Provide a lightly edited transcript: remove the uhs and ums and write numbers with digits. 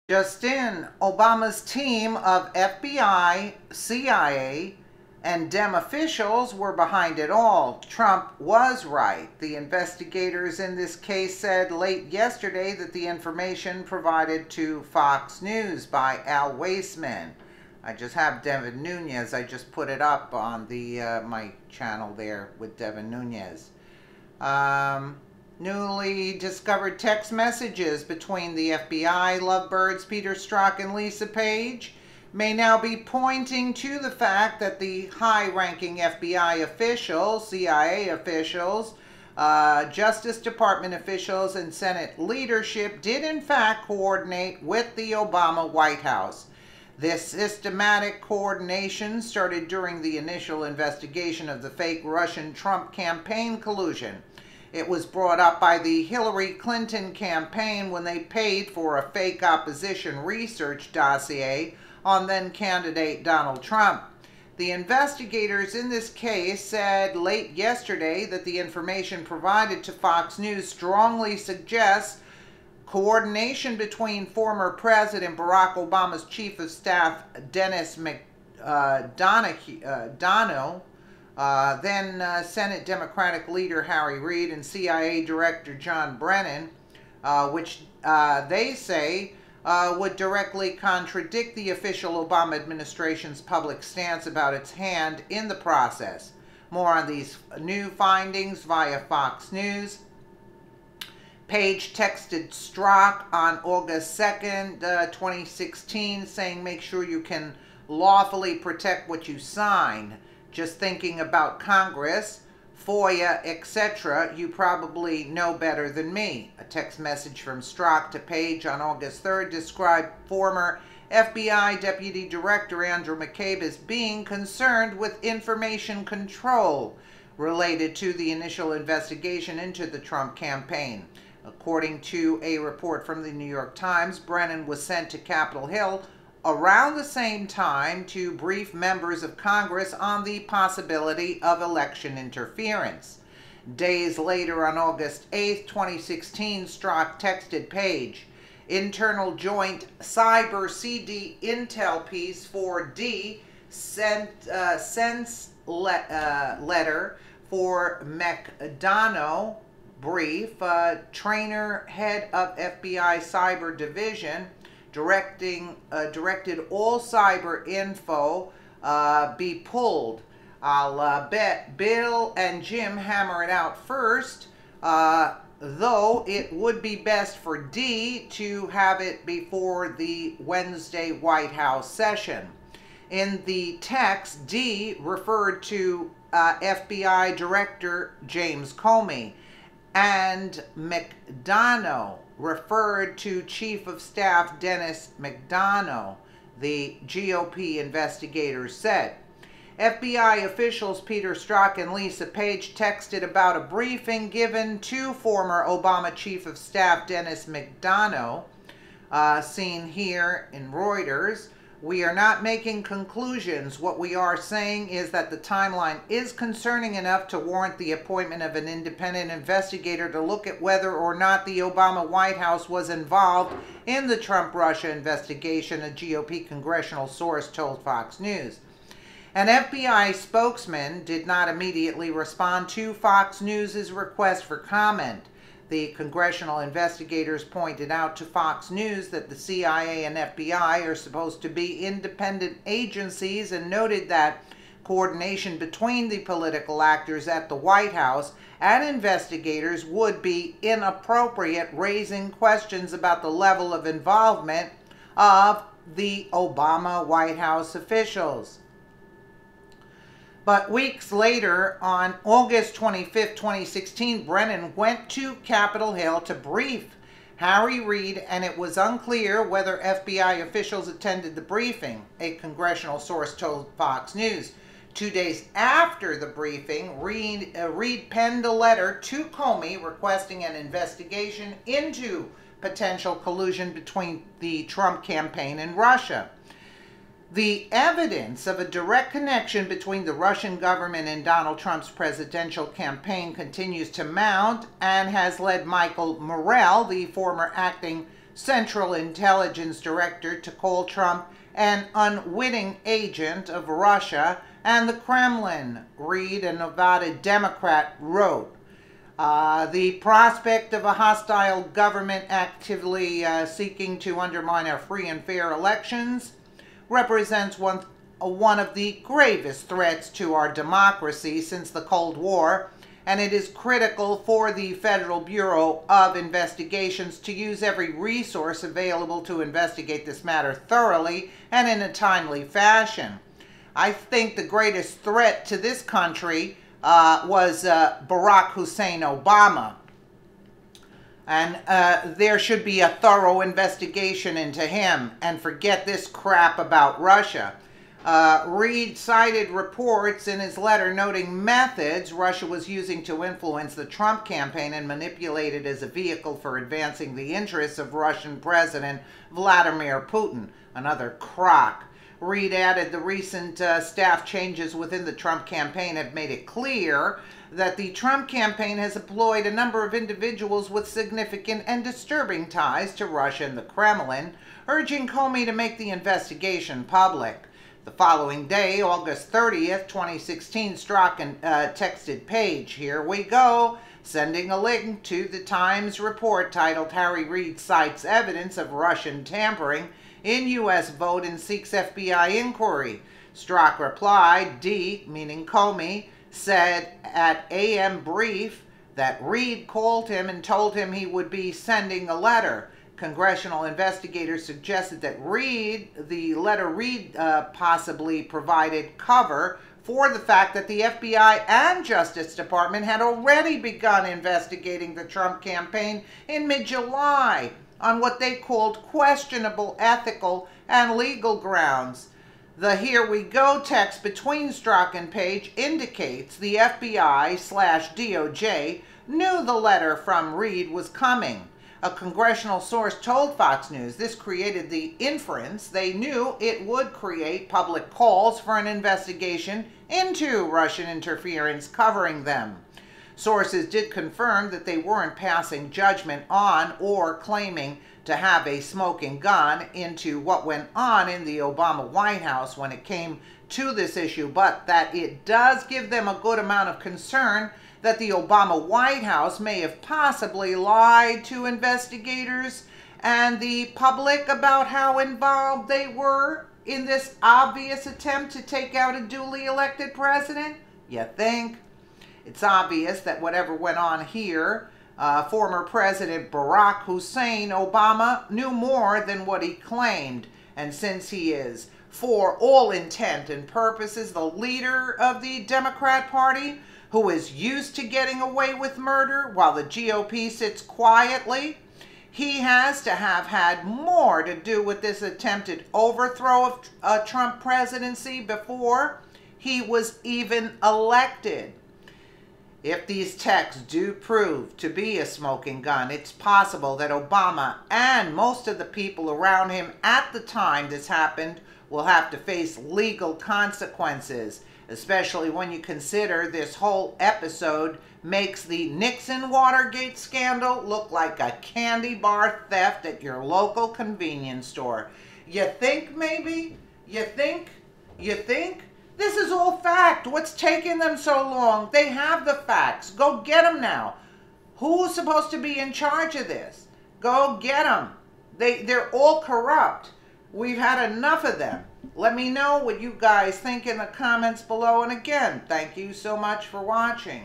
Just in, Obama's team of FBI, CIA, and Dem officials were behind it all. Trump was right. The investigators in this case said late yesterday that the information provided to Fox News by Al Weissman. I just have Devin Nunes. I just put it up on the my channel there with Devin Nunes. Newly discovered text messages between the FBI lovebirds Peter Strzok and Lisa Page may now be pointing to the fact that the high-ranking FBI officials, CIA officials, Justice Department officials, and Senate leadership did in fact coordinate with the Obama White House. This systematic coordination started during the initial investigation of the fake Russian Trump campaign collusion. It was brought up by the Hillary Clinton campaign when they paid for a fake opposition research dossier on then-candidate Donald Trump. The investigators in this case said late yesterday that the information provided to Fox News strongly suggests coordination between former President Barack Obama's Chief of Staff Dennis McDonough, then Senate Democratic leader Harry Reid, and CIA Director John Brennan, which they say would directly contradict the official Obama administration's public stance about its hand in the process. More on these new findings via Fox News. Page texted Strzok on August 2nd, 2016, saying, "Make sure you can lawfully protect what you sign. Just thinking about Congress, FOIA, etc., you probably know better than me." A text message from Strzok to Page on August 3rd described former FBI Deputy Director Andrew McCabe as being concerned with information control related to the initial investigation into the Trump campaign. According to a report from the New York Times, Brennan was sent to Capitol Hill around the same time to brief members of Congress on the possibility of election interference. Days later, on August 8, 2016, Strzok texted Page, "Internal Joint Cyber CD Intel Piece 4D sends letter for McDonough, brief, trainer, head of FBI Cyber Division, directed all cyber info be pulled. I'll bet Bill and Jim hammer it out first, though it would be best for D to have it before the Wednesday White House session." In the text, D referred to FBI Director James Comey, and McDonough referred to Chief of Staff Dennis McDonough, the GOP investigators said. FBI officials Peter Strzok and Lisa Page texted about a briefing given to former Obama Chief of Staff Dennis McDonough, seen here in Reuters. "We are not making conclusions. What we are saying is that the timeline is concerning enough to warrant the appointment of an independent investigator to look at whether or not the Obama White House was involved in the Trump-Russia investigation," a GOP congressional source told Fox News. An FBI spokesman did not immediately respond to Fox News' request for comment. The congressional investigators pointed out to Fox News that the CIA and FBI are supposed to be independent agencies and noted that coordination between the political actors at the White House and investigators would be inappropriate, raising questions about the level of involvement of the Obama White House officials. But weeks later, on August 25, 2016, Brennan went to Capitol Hill to brief Harry Reid, and it was unclear whether FBI officials attended the briefing, a congressional source told Fox News. 2 days after the briefing, Reid penned a letter to Comey requesting an investigation into potential collusion between the Trump campaign and Russia. The evidence of a direct connection between the Russian government and Donald Trump's presidential campaign continues to mount and has led Michael Morell, the former acting Central Intelligence Director to call Trump an unwitting agent of Russia and the Kremlin, Reed, a Nevada Democrat, wrote. The prospect of a hostile government actively seeking to undermine our free and fair elections represents one of the gravest threats to our democracy since the Cold War, and it is critical for the Federal Bureau of Investigations to use every resource available to investigate this matter thoroughly and in a timely fashion. I think the greatest threat to this country was Barack Hussein Obama. And there should be a thorough investigation into him, and forget this crap about Russia. Reed cited reports in his letter noting methods Russia was using to influence the Trump campaign and manipulate it as a vehicle for advancing the interests of Russian President Vladimir Putin. Another crock. Reed added the recent staff changes within the Trump campaign have made it clear that the Trump campaign has employed a number of individuals with significant and disturbing ties to Russia and the Kremlin, urging Comey to make the investigation public. The following day, August 30th, 2016, Strachan texted Page, "Here we go," sending a link to the Times report titled "Harry Reid Cites Evidence of Russian Tampering in U.S. Vote and Seeks FBI Inquiry." Strzok replied, D, meaning Comey, said at AM Brief that Reid called him and told him he would be sending a letter. Congressional investigators suggested that the letter Reid possibly provided cover for the fact that the FBI and Justice Department had already begun investigating the Trump campaign in mid-July on what they called questionable ethical and legal grounds. The "Here we go" text between Strzok and Page indicates the FBI/DOJ knew the letter from Reid was coming. A congressional source told Fox News this created the inference they knew it would create public calls for an investigation into Russian interference covering them. Sources did confirm that they weren't passing judgment on or claiming to have a smoking gun into what went on in the Obama White House when it came to this issue, but that it does give them a good amount of concern that the Obama White House may have possibly lied to investigators and the public about how involved they were in this obvious attempt to take out a duly elected president? You think? It's obvious that whatever went on here, former President Barack Hussein Obama knew more than what he claimed. And since he is, for all intent and purposes, the leader of the Democrat Party, who is used to getting away with murder while the GOP sits quietly, he has to have had more to do with this attempted overthrow of a Trump presidency before he was even elected. If these texts do prove to be a smoking gun, it's possible that Obama and most of the people around him at the time this happened will have to face legal consequences, especially when you consider this whole episode makes the Nixon-Watergate scandal look like a candy bar theft at your local convenience store. You think maybe? You think? You think? This is all fact. What's taking them so long? They have the facts. Go get them now. Who's supposed to be in charge of this? Go get them. They're all corrupt. We've had enough of them. Let me know what you guys think in the comments below. And again, thank you so much for watching.